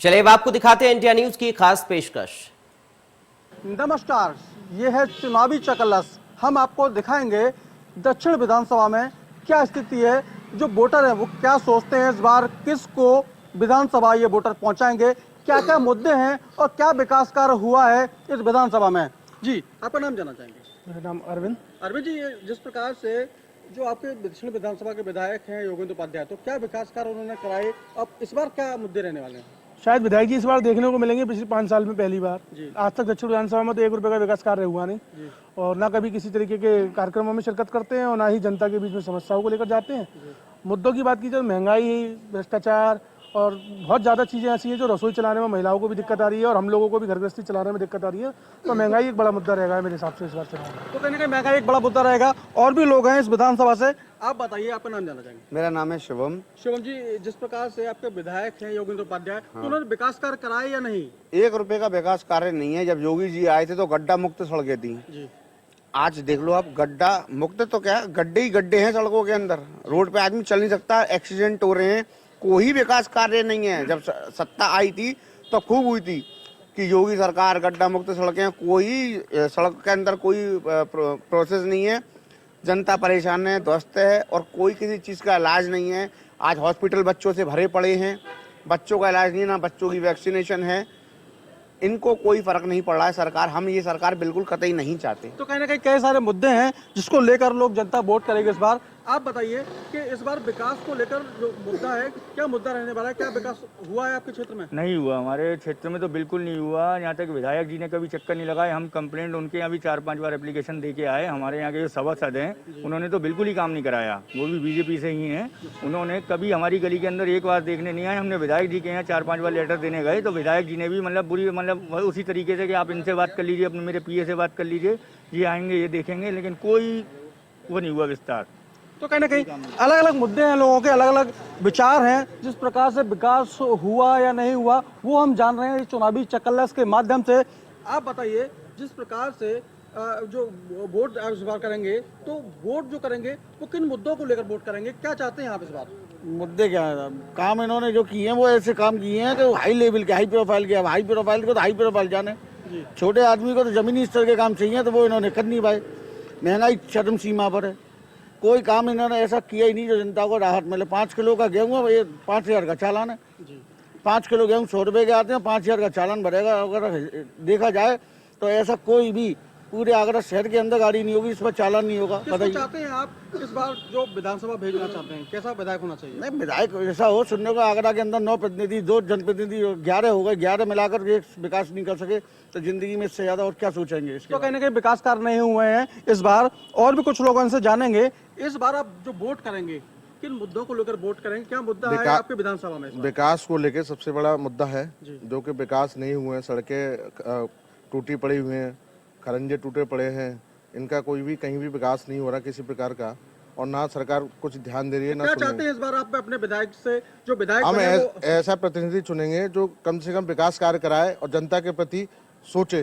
चलिए अब आपको दिखाते हैं इंडिया न्यूज की खास पेशकश। नमस्कार, ये है चुनावी चकल्लस। हम आपको दिखाएंगे दक्षिण विधानसभा में क्या स्थिति है, जो वोटर है वो क्या सोचते हैं, इस बार किसको विधानसभा ये वोटर पहुंचाएंगे, क्या क्या मुद्दे हैं और क्या विकास कार्य हुआ है इस विधानसभा में। जी, आपका नाम जानना चाहेंगे? मेरा नाम अरविंद। अरविंद जी, जिस प्रकार से जो आपके दक्षिण विधानसभा के विधायक हैं योगेंद्र उपाध्याय, तो क्या विकास कार्य उन्होंने कराए, अब इस बार क्या मुद्दे रहने वाले हैं? शायद विधायक जी इस बार देखने को मिलेंगे पिछले 5 साल में पहली बार। जी। आज तक दक्षिण विधानसभा में तो 1 रुपए का विकास कार्य हुआ नहीं जी। और ना कभी किसी तरीके के कार्यक्रमों में शिरकत करते हैं और ना ही जनता के बीच में समस्याओं को लेकर जाते हैं। मुद्दों की बात की जाए, महंगाई, भ्रष्टाचार और बहुत ज़्यादा चीज़ें ऐसी हैं जो रसोई चलाने में महिलाओं को भी दिक्कत आ रही है और हम लोगों को भी घर गृहस्थी चलाने में दिक्कत आ रही है। तो महंगाई एक बड़ा मुद्दा रहेगा मेरे हिसाब से इस बार चुनाव में। तो कहीं ना कहीं महंगाई एक बड़ा मुद्दा रहेगा। और भी लोग हैं इस विधानसभा से, आप बताइए, आपका नाम जानना चाहेंगे? मेरा नाम है शिवम। शिवम जी, जिस प्रकार से आपके विधायक हैं योगेंद्र उपाध्याय, तो उन्होंने विकास कार्य कराए या नहीं? 1 रुपए का विकास कार्य नहीं है। जब योगी जी आए थे तो गड्ढा मुक्त सड़कें थी। जी। आज देख लो आप, गड्ढा मुक्त तो क्या, गड्ढे ही गड्ढे हैं सड़कों के अंदर। रोड पे आदमी चल नहीं सकता, एक्सीडेंट हो रहे हैं, कोई विकास कार्य नहीं है। जब सत्ता आई थी तो खूब हुई थी कि योगी सरकार गड्ढा मुक्त सड़कें, कोई सड़क के अंदर कोई प्रोसेस नहीं है, जनता परेशान है, ध्वस्त है और कोई किसी चीज का इलाज नहीं है। आज हॉस्पिटल बच्चों से भरे पड़े हैं, बच्चों का इलाज नहीं, ना बच्चों की वैक्सीनेशन है। इनको कोई फर्क नहीं पड़ रहा है सरकार, हम ये सरकार बिल्कुल कतई नहीं चाहते। तो कहीं ना कहीं कई सारे मुद्दे हैं जिसको लेकर लोग जनता वोट करेगी इस बार। आप बताइए कि इस बार विकास को लेकर जो मुद्दा है, क्या मुद्दा रहने वाला है, क्या विकास हुआ है आपके क्षेत्र में? नहीं हुआ, हमारे क्षेत्र में तो बिल्कुल नहीं हुआ। यहाँ तक विधायक जी ने कभी चक्कर नहीं लगाए। हम कंप्लेंट उनके यहाँ भी 4-5 बार एप्लीकेशन दे के आए। हमारे यहाँ के जो सभासद हैं उन्होंने तो बिल्कुल ही काम नहीं कराया, वो भी बीजेपी से ही हैं। उन्होंने कभी हमारी गली के अंदर एक बार देखने नहीं आए। हमने विधायक जी के यहाँ 4-5 बार लेटर देने गए तो विधायक जी ने भी मतलब उसी तरीके से कि आप इनसे बात कर लीजिए, अपने मेरे पीए से बात कर लीजिए, ये आएंगे ये देखेंगे, लेकिन कोई वो नहीं हुआ विस्तार। तो कहीं ना कहीं अलग अलग मुद्दे हैं, लोगों के अलग अलग विचार हैं। जिस प्रकार से विकास हुआ या नहीं हुआ वो हम जान रहे हैं इस चुनावी चकल्लस के माध्यम से। आप बताइए, जिस प्रकार से जो वोट इस बार करेंगे, तो वोट जो करेंगे वो किन मुद्दों को लेकर वोट करेंगे, क्या चाहते हैं आप इस बार? मुद्दे क्या है? काम इन्होंने जो किए हैं वो ऐसे काम किए हैं कि हाई लेवल के, हाई प्रोफाइल के। हाई प्रोफाइल को तो हाई प्रोफाइल जाने, छोटे आदमी को तो जमीनी स्तर के काम चाहिए, तो वो इन्होंने कर नहीं पाए। महंगाई चरम सीमा पर है, कोई काम इन्होंने ऐसा किया ही नहीं जो जनता को राहत मिले। 5 किलो का गेहूँ ये 5,000 का चालान है। 5 किलो गेहूँ 100 रुपए के आते हैं, 5,000 का चालान भरेगा। अगर देखा जाए तो ऐसा कोई भी पूरे आगरा शहर के अंदर गाड़ी नहीं होगी इस पर चालान नहीं होगा। बताइए, चाहते हैं आप इस बार जो विधानसभा भेजना चाहते हैं, कैसा विधायक होना चाहिए? नहीं, विधायक ऐसा हो, सुनने को आगरा के अंदर 9 प्रतिनिधि, 2 जनप्रतिनिधि, 11 हो गए, 11 मिलाकर एक विकास नहीं कर सके तो जिंदगी में इससे ज्यादा और क्या सोचेंगे इसके? तो कहीं ना कहीं विकास कार्य नहीं हुए हैं इस बार। और भी कुछ लोगों से जानेंगे, इस बार आप जो वोट करेंगे किन मुद्दों को लेकर वोट करेंगे, क्या मुद्दा है आपके विधानसभा में? विकास को लेकर सबसे बड़ा मुद्दा है जो कि विकास नहीं हुए हैं। सड़कें टूटी पड़ी हुई हैं, खरंजे टूटे पड़े हैं, इनका कोई भी कहीं भी विकास नहीं हो रहा किसी प्रकार का, और ना सरकार कुछ ध्यान दे रही है ना। क्या चाहते हैं इस बार आप अपने विधायक से, जो विधायक हम बने वो... ऐसा प्रतिनिधि चुनेंगे जो कम से कम विकास कार्य कराए और जनता के प्रति सोचे,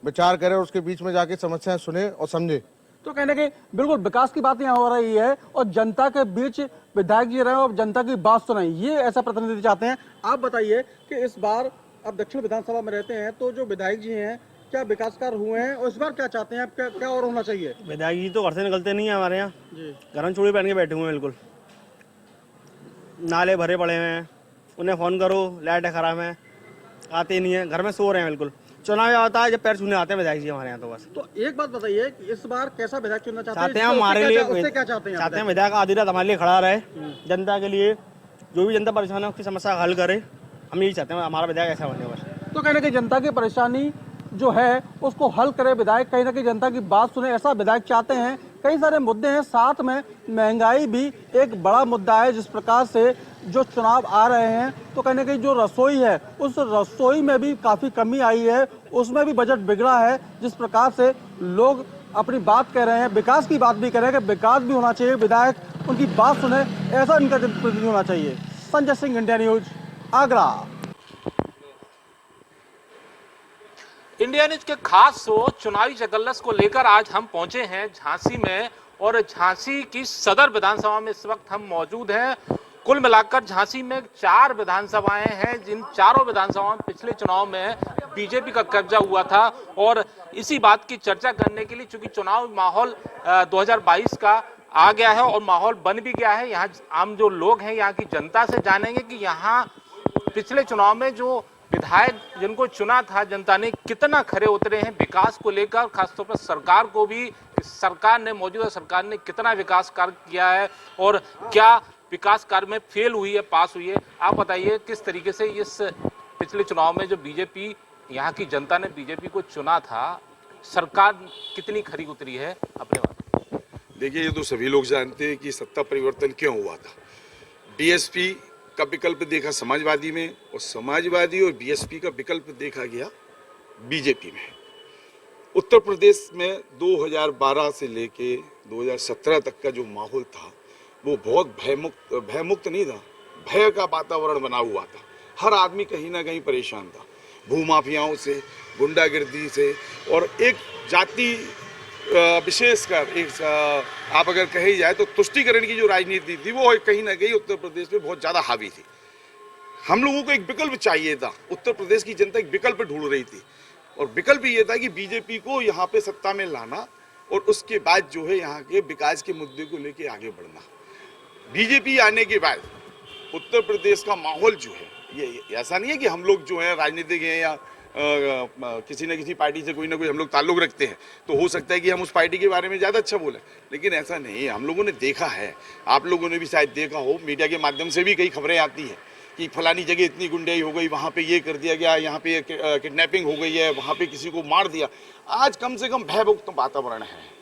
विचार करे और उसके बीच में जाके समस्याएं सुने और समझे। तो कहने के बिल्कुल विकास की बात यहाँ हो रही है और जनता के बीच विधायक जी रहे और जनता की बात सुनाई, ये ऐसा प्रतिनिधि चाहते हैं। आप बताइए कि इस बार आप दक्षिण विधानसभा में रहते हैं, तो जो विधायक जी हैं क्या विकास कार्य हुए हैं और इस बार क्या चाहते हैं आप, क्या और होना चाहिए? विधायक जी तो घर से निकलते नहीं है हमारे यहाँ, घर में चूड़ी पहन के बैठे हुए हैं। बिल्कुल नाले भरे पड़े हैं, उन्हें फोन करो लाइट खराब है, आते नहीं है, घर में सो रहे हैं। बिल्कुल चुनाव आता है जब पैर छूने आते हैं विधायक जी हमारे यहाँ। तो बस तो एक बात बताइए कि इस बार कैसा विधायक चुनना चाहते हैं? हमारे लिए क्या चाहते हैं? विधायक आधी रात हमारे लिए खड़ा रहे, जनता के लिए, जो भी जनता परेशान है उसकी समस्या हल करे। हम यही चाहते हैं, हमारा विधायक ऐसा बने बस। तो कहीं ना कहीं जनता की परेशानी जो है उसको हल करे विधायक, कहीं ना कहीं जनता की बात सुने, ऐसा विधायक चाहते हैं। कई सारे मुद्दे हैं, साथ में महंगाई भी एक बड़ा मुद्दा है। जिस प्रकार से जो चुनाव आ रहे हैं, तो कहीं ना कहीं जो रसोई है उस रसोई में भी काफ़ी कमी आई है, उसमें भी बजट बिगड़ा है। जिस प्रकार से लोग अपनी बात कह रहे हैं, विकास की बात भी कह रहे हैं कि विकास भी होना चाहिए, विधायक उनकी बात सुने, ऐसा इनका प्रतिनिधि होना चाहिए। Sanjay Singh, India news, Agra. India news के खास शो चुनावी चकल्लस को लेकर आज हम पहुंचे हैं झांसी में, और झांसी की सदर विधानसभा में इस वक्त हम मौजूद हैं। कुल मिलाकर झांसी में 4 विधानसभाएं हैं, जिन चारों विधानसभाओं में पिछले चुनाव में बीजेपी का कब्जा हुआ था। और इसी बात की चर्चा करने के लिए, चूंकि चुनाव माहौल 2022 का आ गया है और माहौल बन भी गया है, यहाँ आम जो लोग हैं, यहाँ की जनता से जानेंगे कि यहाँ पिछले चुनाव में जो विधायक जिनको चुना था जनता ने, कितना खरे उतरे हैं विकास को लेकर, खासतौर पर सरकार को भी, सरकार ने, मौजूदा सरकार ने कितना विकास कार्य किया है और क्या विकास कार्य में फेल हुई है, पास हुई है। आप बताइए किस तरीके से इस पिछले चुनाव में जो बीजेपी, यहाँ की जनता ने बीजेपी को चुना था, सरकार कितनी खरी उतरी है अपने बात। देखिए, ये तो सभी लोग जानते हैं कि सत्ता परिवर्तन क्यों हुआ था। बीएसपी का विकल्प देखा समाजवादी में और समाजवादी और बीएसपी का विकल्प देखा गया बीजेपी में। उत्तर प्रदेश में 2012 से लेके 2017 तक का जो माहौल था वो बहुत भयमुक्त नहीं था, भय का वातावरण बना हुआ था। हर आदमी कहीं ना कहीं परेशान था, भूमाफियाओं से, गुंडागिर्दी से, और एक जाति विशेषकर एक आप अगर कही जाए तो तुष्टीकरण की जो राजनीति थी वो कहीं ना कहीं उत्तर प्रदेश में बहुत ज़्यादा हावी थी। हम लोगों को एक विकल्प चाहिए था, उत्तर प्रदेश की जनता एक विकल्प ढूंढ रही थी और विकल्प ये था कि बीजेपी को यहाँ पे सत्ता में लाना और उसके बाद जो है यहाँ के विकास के मुद्दे को लेके आगे बढ़ना। बीजेपी आने के बाद उत्तर प्रदेश का माहौल जो है, ये ऐसा नहीं है कि हम लोग जो है राजनीतिक हैं या किसी न किसी पार्टी से कोई ना कोई हम लोग ताल्लुक रखते हैं तो हो सकता है कि हम उस पार्टी के बारे में ज़्यादा अच्छा बोलें, लेकिन ऐसा नहीं है। हम लोगों ने देखा है, आप लोगों ने भी शायद देखा हो, मीडिया के माध्यम से भी कई खबरें आती हैं कि फलानी जगह इतनी गुंडाई हो गई, वहाँ पे ये कर दिया गया, यहाँ पे किडनैपिंग हो गई है, वहाँ पे किसी को मार दिया। आज कम से कम भयमुक्त वातावरण है।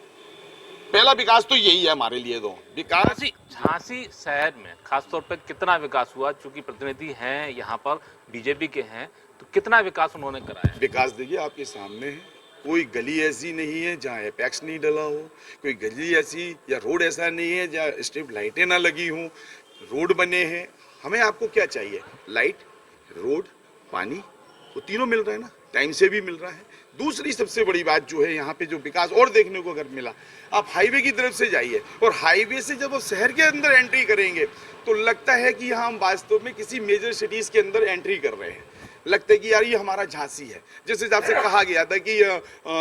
पहला विकास तो यही है हमारे लिए। तो विकास झांसी शहर में खासतौर पर कितना विकास हुआ, चूंकि प्रतिनिधि हैं यहाँ पर बीजेपी के हैं, तो कितना विकास उन्होंने कराया? विकास देखिए आपके सामने है, कोई गली ऐसी नहीं है जहाँ एपेक्स नहीं डला हो, कोई गली ऐसी या रोड ऐसा नहीं है जहाँ स्ट्रीट लाइटें ना लगी हों। रोड बने हैं। हमें आपको क्या चाहिए? लाइट, रोड, पानी, वो तीनों मिल रहा है ना, टाइम से भी मिल रहा है। दूसरी सबसे बड़ी बात जो है यहाँ पे जो विकास और देखने को अगर मिला, आप हाईवे की तरफ से जाइए और हाईवे से जब आप शहर के अंदर एंट्री करेंगे तो लगता है कि यहाँ हम वास्तव में किसी मेजर सिटीज के अंदर एंट्री कर रहे हैं। लगता है कि यार ये हमारा झांसी है। जिस हिसाब से कहा गया था कि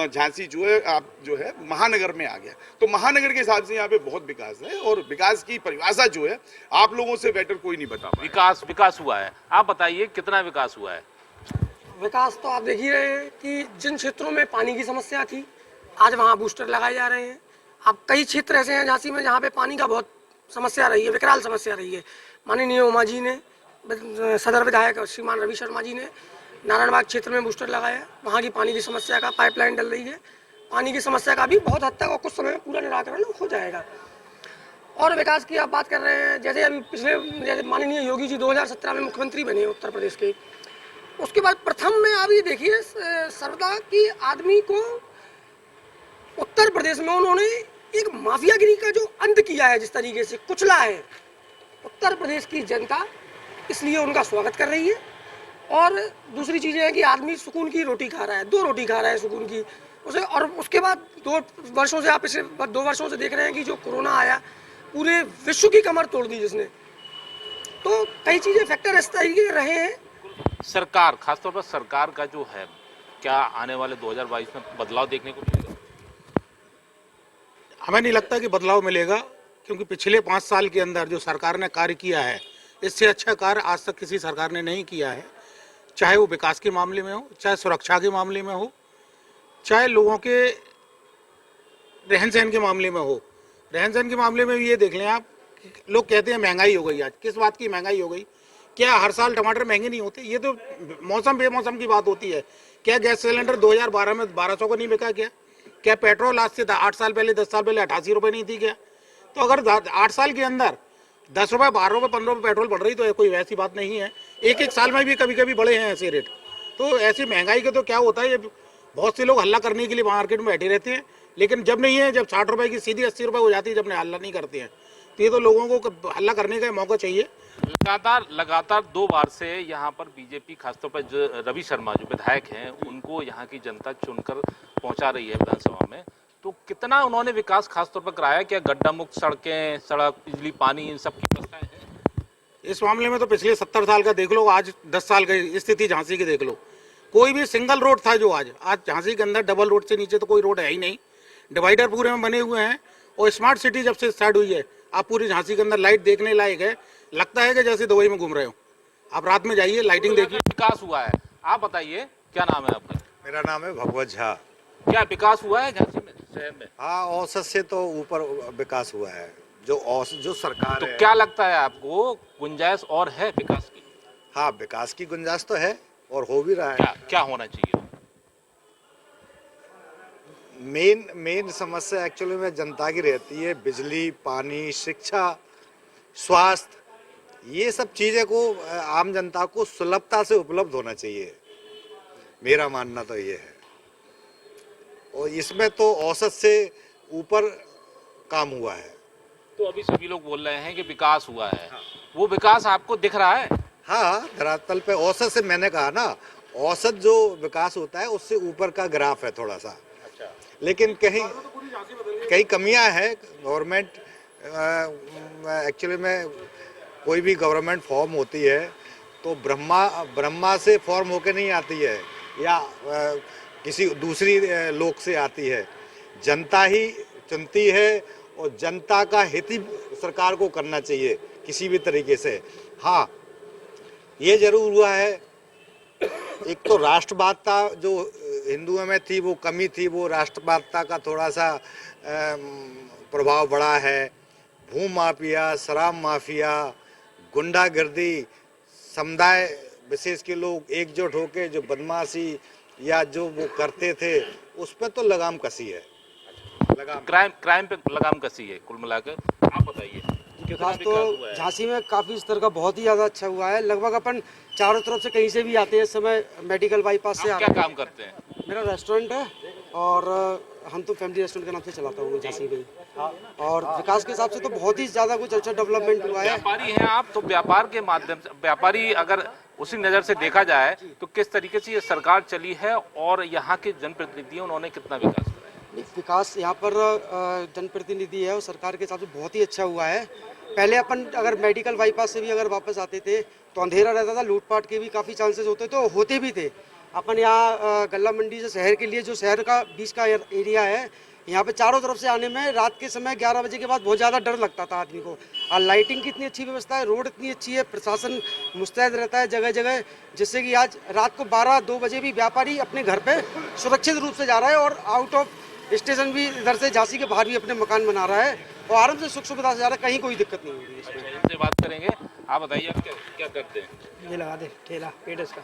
झांसी जो है आप जो है महानगर में आ गया, तो महानगर के हिसाब से यहाँ पे बहुत विकास है और विकास की परिभाषा जो है आप लोगों से बेटर कोई नहीं बता पाएगा। विकास हुआ है। आप बताइए कितना विकास हुआ है? विकास तो आप देख ही रहे हैं कि जिन क्षेत्रों में पानी की समस्या थी, आज वहाँ बूस्टर लगाए जा रहे हैं। अब कई क्षेत्र ऐसे हैं झांसी में जहाँ पे पानी का बहुत समस्या रही है, विकराल समस्या रही है। माननीय उमा जी ने, सदर विधायक श्रीमान रवि शर्मा जी ने नारायणबाग क्षेत्र में बूस्टर लगाया। वहाँ की पानी की समस्या का पाइपलाइन डल रही है। पानी की समस्या का भी बहुत हद तक और कुछ समय में पूरा निराकरण हो जाएगा। और विकास की आप बात कर रहे हैं, जैसे अभी जैसे माननीय योगी जी 2017 में मुख्यमंत्री बने उत्तर प्रदेश के, उसके बाद प्रथम में आप ये देखिए सर्वदा कि आदमी को उत्तर प्रदेश में उन्होंने एक माफियागिरी का जो अंत किया है, जिस तरीके से कुचला है उत्तर प्रदेश की जनता, इसलिए उनका स्वागत कर रही है। और दूसरी चीज़ है कि आदमी सुकून की रोटी खा रहा है, 2 रोटी खा रहा है सुकून की उसे। और उसके बाद 2 वर्षों से आप पिछले 2 वर्षों से देख रहे हैं कि जो कोरोना आया पूरे विश्व की कमर तोड़ दी जिसने, तो कई चीज़ें फैक्टर इस तरीके रहे हैं। सरकार, खासतौर पर सरकार का जो है, क्या आने वाले 2022 में बदलाव देखने को मिलेगा? हमें नहीं लगता कि बदलाव मिलेगा, क्योंकि पिछले 5 साल के अंदर जो सरकार ने कार्य किया है, इससे अच्छा कार्य आज तक किसी सरकार ने नहीं किया है। चाहे वो विकास के मामले में हो, चाहे सुरक्षा के मामले में हो, चाहे लोगों के रहन सहन के मामले में हो। रहन सहन के मामले में भी ये देख लें आप, लोग कहते हैं महंगाई हो गई। आज किस बात की महंगाई हो गई? क्या हर साल टमाटर महंगे नहीं होते? ये तो मौसम बेमौसम की बात होती है। क्या गैस सिलेंडर 2012 में 1200 को नहीं बिका? क्या पेट्रोल आज से 8 साल पहले, 10 साल पहले 88 रुपये नहीं थी क्या? तो अगर 8 साल के अंदर 10 रुपये, 12 रुपये, 15 रुपये पेट्रोल बढ़ रही तो कोई वैसी बात नहीं है। एक साल में भी कभी कभी बढ़े हैं ऐसे रेट। तो ऐसी महंगाई के तो क्या होता है, ये बहुत से लोग हल्ला करने के लिए मार्केट में बैठे रहते हैं, लेकिन जब नहीं है, जब 60 रुपये की सीधी 80 रुपये हो जाती है, जब हल्ला नहीं करते हैं। तो ये तो लोगों को हल्ला करने का मौका चाहिए। लगातार 2 बार से यहाँ पर बीजेपी, खासतौर पर जो रवि शर्मा जो विधायक हैं, उनको यहाँ की जनता चुनकर पहुँचा रही है विधानसभा में। तो कितना उन्होंने विकास खासतौर पर कराया? क्या गड्ढा मुक्त सड़कें, सड़क, बिजली, पानी, इन सब की व्यवस्थाएं हैं? इस मामले में तो पिछले 70 साल का देख लो, आज 10 साल की स्थिति झांसी की देख लो। कोई भी सिंगल रोड था जो आज झांसी के अंदर डबल रोड से नीचे तो कोई रोड है ही नहीं। डिवाइडर पूरे में बने हुए हैं और स्मार्ट सिटी जब से स्टार्ट हुई है, आप पूरी झांसी के अंदर लाइट देखने लायक है, लगता है कि जैसे दुबई में घूम रहे हो। आप रात में जाइए, लाइटिंग देखिए। विकास हुआ है, आप बताइए क्या नाम है आपका? मेरा नाम है भगवत झा। क्या विकास हुआ है झांसी में, शहर में? हाँ, औसत से तो ऊपर विकास हुआ है। जो सरकार तो है, क्या लगता है आपको, गुंजाइश और है विकास की? हाँ, विकास की गुंजाइश तो है और हो भी रहा है। क्या होना चाहिए? मेन समस्या एक्चुअली में जनता की रहती है, बिजली, पानी, शिक्षा, स्वास्थ्य, ये सब चीजें को आम जनता को सुलभता से उपलब्ध होना चाहिए, मेरा मानना तो ये है। और इसमें तो औसत से ऊपर काम हुआ है। तो अभी सभी लोग बोल रहे हैं कि विकास हुआ है, वो विकास आपको दिख रहा है? हाँ, धरातल पे औसत से मैंने कहा ना, औसत जो विकास होता है उससे ऊपर का ग्राफ है थोड़ा सा। अच्छा। लेकिन कहीं कमियां हैं। गवर्नमेंट एक्चुअली में कोई भी गवर्नमेंट फॉर्म होती है तो ब्रह्मा से फॉर्म होके नहीं आती है या किसी दूसरी लोक से आती है। जनता ही चुनती है और जनता का हित ही सरकार को करना चाहिए किसी भी तरीके से। हाँ, ये जरूर हुआ है, एक तो राष्ट्रवादता जो हिंदुओं में थी वो कमी थी, वो राष्ट्रवादता का थोड़ा सा प्रभाव बढ़ा है। भू माफिया, शराब माफिया, गुंडागर्दी, समुदाय विशेष के लोग एकजुट होकर जो बदमाशी या जो वो करते थे उस पर तो लगाम कसी है। क्राइम पे लगाम कसी है कुल मिलाकर। आप बताइए। विकास तो झांसी में काफ़ी स्तर का बहुत ही ज़्यादा अच्छा हुआ है। लगभग अपन चारों तरफ से कहीं से भी आते हैं, इस समय मेडिकल बाईपास से क्या काम करते हैं? मेरा रेस्टोरेंट है और हम तो फैमिली रेस्टोरेंट के नाम से चलाता हूँ झांसी में। और विकास के हिसाब से तो बहुत ही ज़्यादा कुछ अच्छा डेवलपमेंट हुआ है। व्यापारी हैं आप, तो व्यापार के माध्यम से, व्यापारी अगर उसी नज़र से देखा जाए तो किस तरीके से ये सरकार चली है और यहाँ के जनप्रतिनिधि उन्होंने कितना विकास किया? विकास यहाँ पर जनप्रतिनिधि है और सरकार के हिसाब से बहुत ही अच्छा हुआ है। पहले अपन अगर मेडिकल बाईपास से भी अगर वापस आते थे तो अंधेरा रहता था, लूटपाट के भी काफ़ी चांसेस होते भी थे। अपन यहाँ गल्ला मंडी से शहर के लिए जो शहर का बीच का एरिया है, यहाँ पे चारों तरफ से आने में रात के समय 11 बजे के बाद बहुत ज़्यादा डर लगता था आदमी को। और लाइटिंग की इतनी अच्छी व्यवस्था है, रोड इतनी अच्छी है, प्रशासन मुस्तैद रहता है जगह जगह, जिससे कि आज रात को 12-2 बजे भी व्यापारी अपने घर पे सुरक्षित रूप से जा रहा है और आउट ऑफ स्टेशन भी इधर से झांसी के बाहर भी अपने मकान बना रहा है और आराम से सुख सुविधा से जा रहा है, कहीं कोई दिक्कत नहीं होगी। अच्छा, इनसे बात करेंगे। आप बताइए, आप क्या करते हैं? ये लगा दे ठेला पेटस का।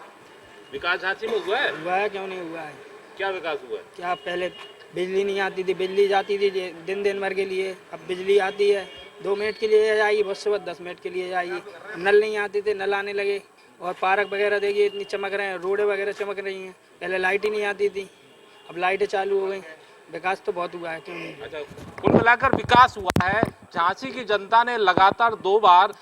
विकास झांसी में हुआ है? हुआ है, क्यों नहीं हुआ है। क्या विकास हुआ है? क्या पहले बिजली नहीं आती थी, बिजली जाती थी दिन भर के लिए, अब बिजली आती है 2 मिनट के लिए आएगी, बस से बस 10 मिनट के लिए आएगी। नल नहीं आते थे, नल आने लगे और पार्क वगैरह देखिए इतनी चमक रहे हैं, रोडें वगैरह चमक रही हैं। पहले लाइट ही नहीं आती थी, अब लाइटें चालू हो गई। विकास तो बहुत हुआ है, क्यों नहीं। अच्छा, कुल मिलाकर विकास हुआ है। झांसी की जनता ने लगातार 2 बार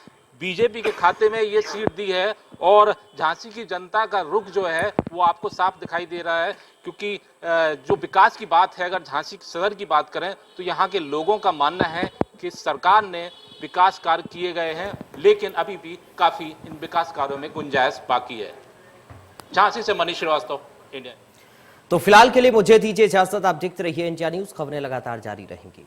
बीजेपी के खाते में ये सीट दी है और झांसी की जनता का रुख जो है वो आपको साफ दिखाई दे रहा है, क्योंकि जो विकास की बात है, अगर झांसी सदर की बात करें तो यहाँ के लोगों का मानना है कि सरकार ने विकास कार्य किए गए हैं, लेकिन अभी भी काफ़ी इन विकास कार्यों में गुंजाइश बाकी है। झांसी से मनीष श्रीवास्तव, इंडिया। तो फिलहाल के लिए मुझे दीजिए इजाजत। आप देखते रहिए इंडिया न्यूज, खबरें लगातार जारी रहेंगी।